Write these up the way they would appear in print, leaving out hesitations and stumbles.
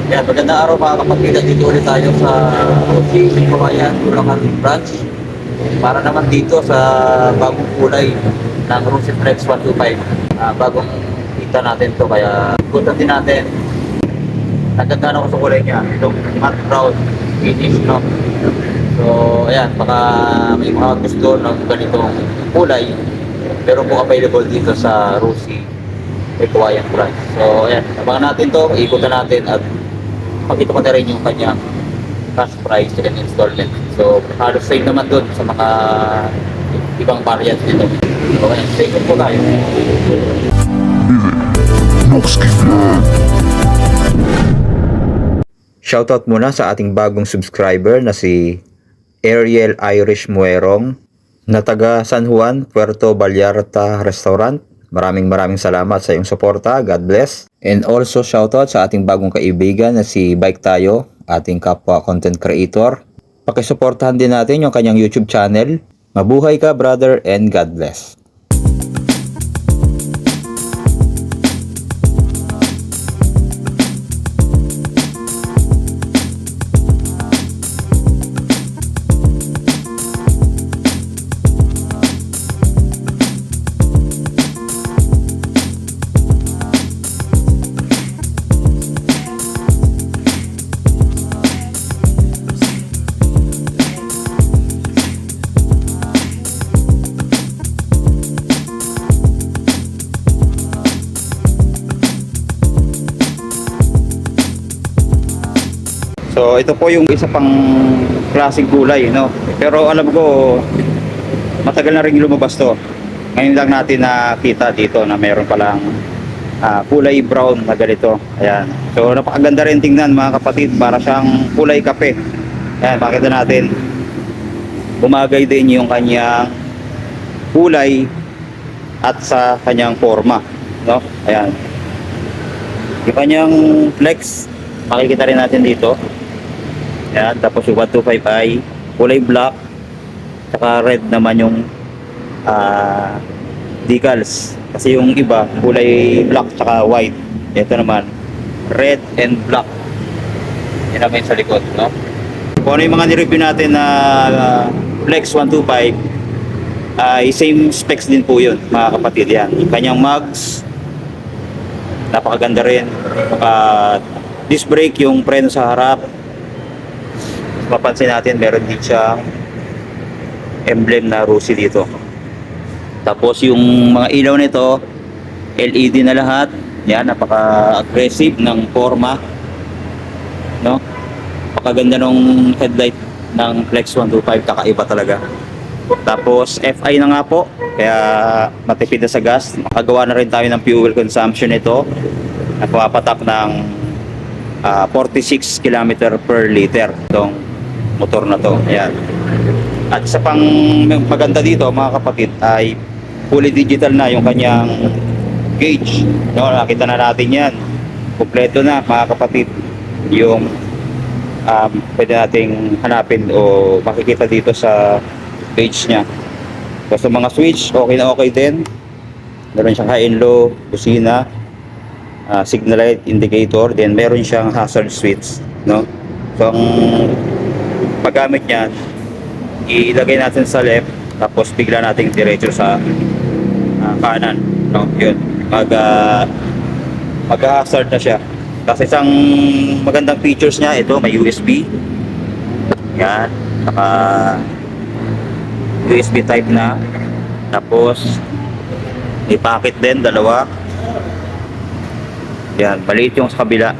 Yan, magandang araw mga kapatid. Dito ulit tayo sa Kawayan, Bulacan branch. Para naman dito sa bagong kulay ng Rusi Flex 125. Bagong kita natin to kaya ikutan din natin. Nagkagana ko sa kulay niya. Itong matte brown finish, no? So, ayan, baka may mga gusto ng ganitong kulay. Pero po available dito sa Rusi Kawayan branch. So, ayan, abangan natin to, ikutan natin at pakita ko na rin yung kanyang cash price and installment. So, halos same naman doon sa mga ibang variants dito. So, ayan, stay tuned po tayo. Shoutout muna sa ating bagong subscriber na si Ariel Irish Muerong na taga San Juan, Puerto Vallarta Restaurant. Maraming salamat sa iyong suporta. God bless. And also shoutout sa ating bagong kaibigan na si Bike Tayo, ating kapwa content creator. Pakisuportahan din natin yung kanyang YouTube channel. Mabuhay ka brother and God bless. So ito po yung isa pang klaseng gulay, no? Pero alam ko matagal na rin lumabas to. Ngayon lang natin nakita dito na mayroon palang kulay brown na ganito. Ayan. So napakaganda rin tingnan mga kapatid, para siyang kulay kape. Ayan, makita natin. Bumagay din yung kanyang kulay at sa kanyang forma, no? Ayan. Yung kanyang flex, makikita rin natin dito. Yan, tapos yung 125i kulay black, saka red naman yung decals, kasi yung iba kulay black saka white. Ito naman red and black. Yan naman sa likod, no? Kung ano yung mga nireview natin na Flex 125 ay same specs din po yun mga kapatid. Yan, yung kanyang mugs napakaganda rin. Disc brake, yung preno sa harap, mapansin natin meron din siyang emblem na Rusi dito. Tapos yung mga ilaw nito LED na lahat. Yan, napaka-aggressive ng forma, no? Napakaganda ng headlight ng Flex 125, kakaiba talaga. Tapos FI na nga po, kaya matipid na sa gas. Makagawa na rin tayo ng fuel consumption nito na pumapatak ng 46 km per liter itong motor na to. Ayan. At isa pang maganda dito mga kapatid ay fully digital na yung kanyang gauge, no? Nakita na natin yan, kompleto na mga kapatid yung pwede nating hanapin o makikita dito sa page nya. So sa mga switch, okay na okay din. Meron siyang high and low, busina, signal light indicator, then meron siyang hazard switch, no? So ang paggamit niyan, ilagay natin sa left, tapos bigla nating diretso sa kanan, no? Yun, mag-hazard na siya. Kasi isang magandang features niya, ito may USB, yan, saka USB type na, tapos may packet din, dalawa. Yan, maliit yung sa kabila,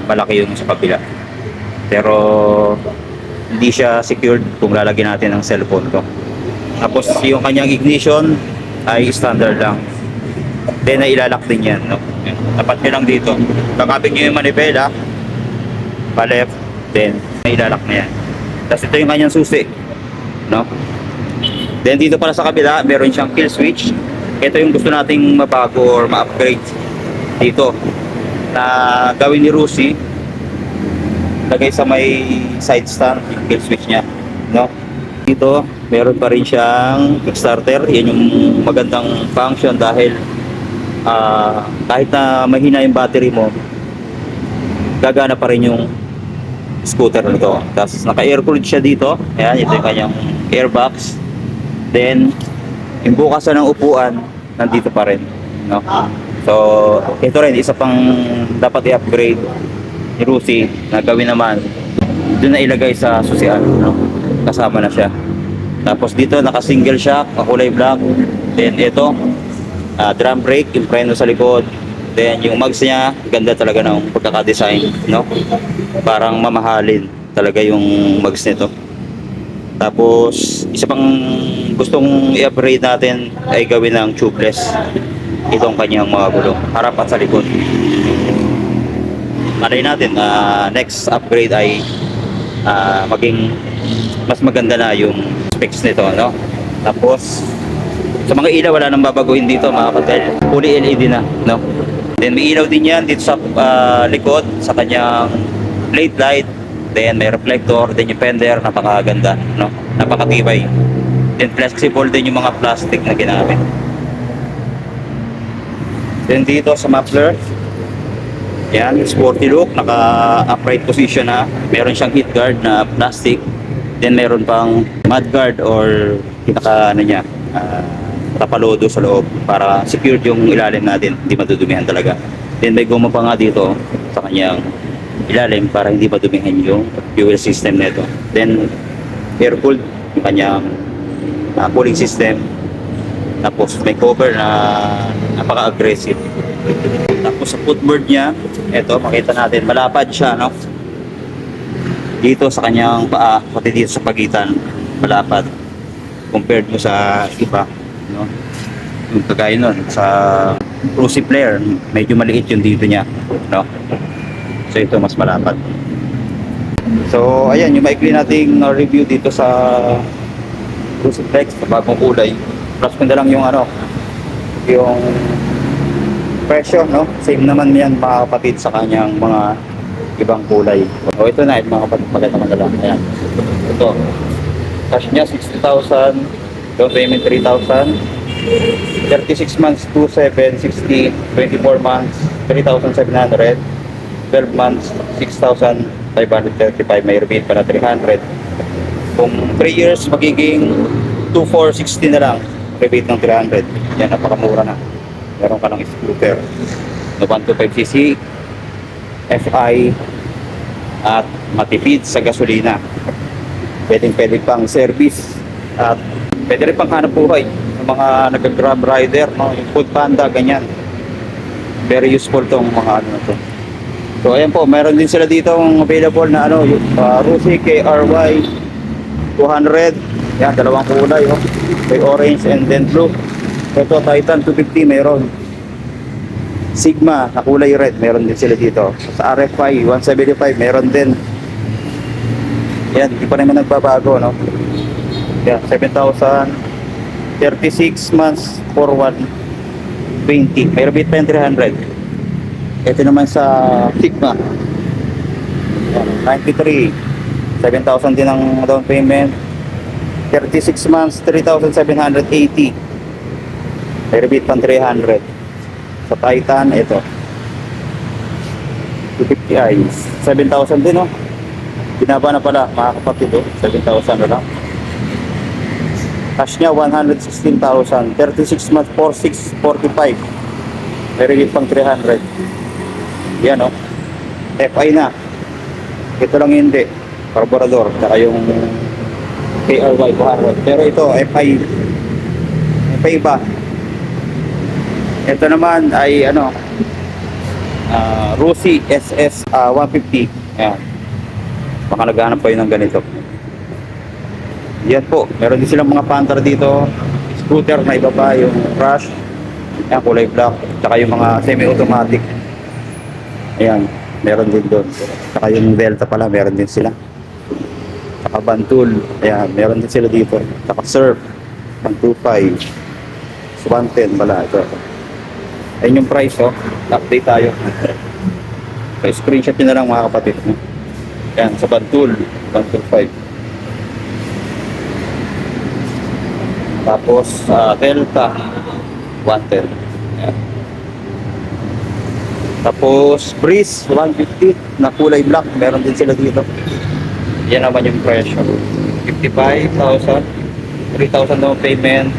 malaki yung sa kabila, pero hindi siya secured kung lalagyan natin ng cellphone to. Tapos yung kanyang ignition ay standard lang, then nailalak din yan, no? Tapat nyo lang dito, kakapit nyo yung manibela pa left, then nailalak na yan. Tapos ito yung kanyang susi, no? Then dito pala sa kabila meron siyang kill switch. Ito yung gusto nating mabago or ma-upgrade dito, na gawin ni Rusi, lagay sa may side stand yung kill switch nya, no? Dito meron pa rin siyang kickstarter. Yan yung magandang function dahil kahit na mahina yung battery mo, gagana pa rin yung scooter nito. Tapos naka-air-cooled siya dito. Ayan, ito yung kanyang airbox. Then, yung bukasan ng upuan, nandito pa rin. No? So, ito rin, isa pang dapat i-upgrade ni Rusi na gawin naman. Doon na ilagay sa susian. No? Kasama na siya. Tapos dito, naka-single shock, kulay black. Then, ito, drum brake, yung preno sa likod. Then, yung mags niya, ganda talaga ng pagkaka-design. No? Parang mamahalin talaga yung mags nito. Tapos, isa pang gustong i-upgrade natin ay gawin ng tubeless itong kanyang mga gulong, harap at sa likod. Malay natin, next upgrade ay maging mas maganda na yung specs nito, no? Tapos, sa mga ilaw, wala nang babaguhin dito, mga katel. Fully LED na, no? Then, may ilaw din yan dito sa likod, sa kanyang plate light. Then may reflector, then yung fender, napakaganda, no? Napakatibay. Then flexible din yung mga plastic na ginamit. Then dito sa muffler, yan, sporty look, naka-upright position na. Meron siyang heat guard na plastic. Then meron pang mud guard or pinaka ano niya, tapalodo sa loob para secured yung ilalim natin, hindi madudumihan talaga. Then may goma pa nga dito sa kanyang ilalim para hindi madumihan yung fuel system nito. Then air-cooled yung kanyang cooling system. Tapos may cover na napaka-aggressive. Tapos sa footboard niya, eto makita natin malapad siya, no? Dito sa kanyang paa, pati dito sa pagitan, malapad compared mo sa iba, no? Yung kagaya nun sa Cruise player, medyo maliit yung dito niya, no? So ito mas malapad. So ayan yung maikli nating review dito sa Cruise Flex sa bagong kulay. Plus ko na lang yung ano, yung presyo, no? Same naman yan mga kapatid sa kanyang mga ibang kulay. O ito na, mga kapatid, pakita mo na lang. Ayan. Ito. Cash niya 60,000, down payment 3,000. 36 months 2,760, 24 months 3,700, 12 months 6,535, may rebate pa na 300. Kung 3 years magiging 2,460 na lang, rebate ng 300. Yan, napakamura na. Meron ka ng scooter na 125cc FI at matipid sa gasolina. Pwede pang service at pwede rin pang hanap buhay ng mga nag-grab rider, no? Yung food panda, ganyan. Very useful tong mga ano na to. So ayan po, meron din sila dito available na ano, yung Rusi KRY 200. Yan, dalawang kulay, oh. May orange and then blue. Ito Titan 250 meron. Sigma na kulay red, meron din sila dito. Sa RFI 175 meron din. Yan, hindi pa naman nagbabago, no? Yan, 7,000, 36 months for 120. May rebate pa yung 300. Ito naman sa Sigma. Yan, 93. 7,000 din ang down payment. 36 months, 3,780. May rebate pang 300. Sa Titan, ito 250i 7,000 din, no? Binaba na pala mga kapatid, 7,000 na lang. Cash niya 116,000, 36 months 4,645. May rebate pang 300. Yan, no? FI na. Ito lang hindi, carburetor, saka yung KRY 200. Pero ito FI ba? Ito naman ay ano, Rusi SS 150. Ayan. Baka naghahanap pa yun ng ganito. Yan po, meron din silang mga Panther dito. Scooter na iba pa, yung Rush. Ayan, kulay black. Tsaka yung mga semi-automatic. Ayan, meron din doon. Tsaka yung Delta pala, meron din sila. Tsaka Bantul. Ayan, meron din sila dito. Tsaka Surf 125. 110 pala ito. Ayun yung price, oh. Update tayo. So, screenshot nyo na lang mga kapatid. Yan, sa Bantul 125. Tapos, Delta 110. Yan. Tapos Breeze 150 na kulay black, meron din sila dito. Yan naman yung presyo. 55,000, 3,000 down payment,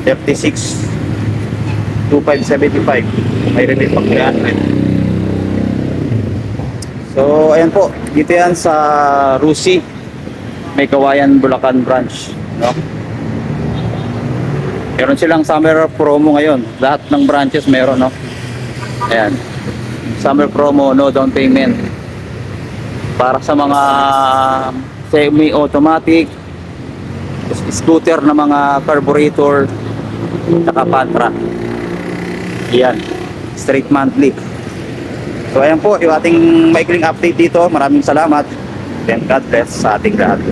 36, 2,575. May rebate pang 300. So ayan po, dito yan sa Rusi, may Kawayan Bulacan branch, no? Meron silang summer promo ngayon. Lahat ng branches meron, no? Ayan. Summer promo, no down payment. Para sa mga semi-automatic, scooter na mga carburetor, saka Patra. Ayan. Straight monthly. So ayan po, yung ating maikling update dito. Maraming salamat. Then God bless sa ating lahat.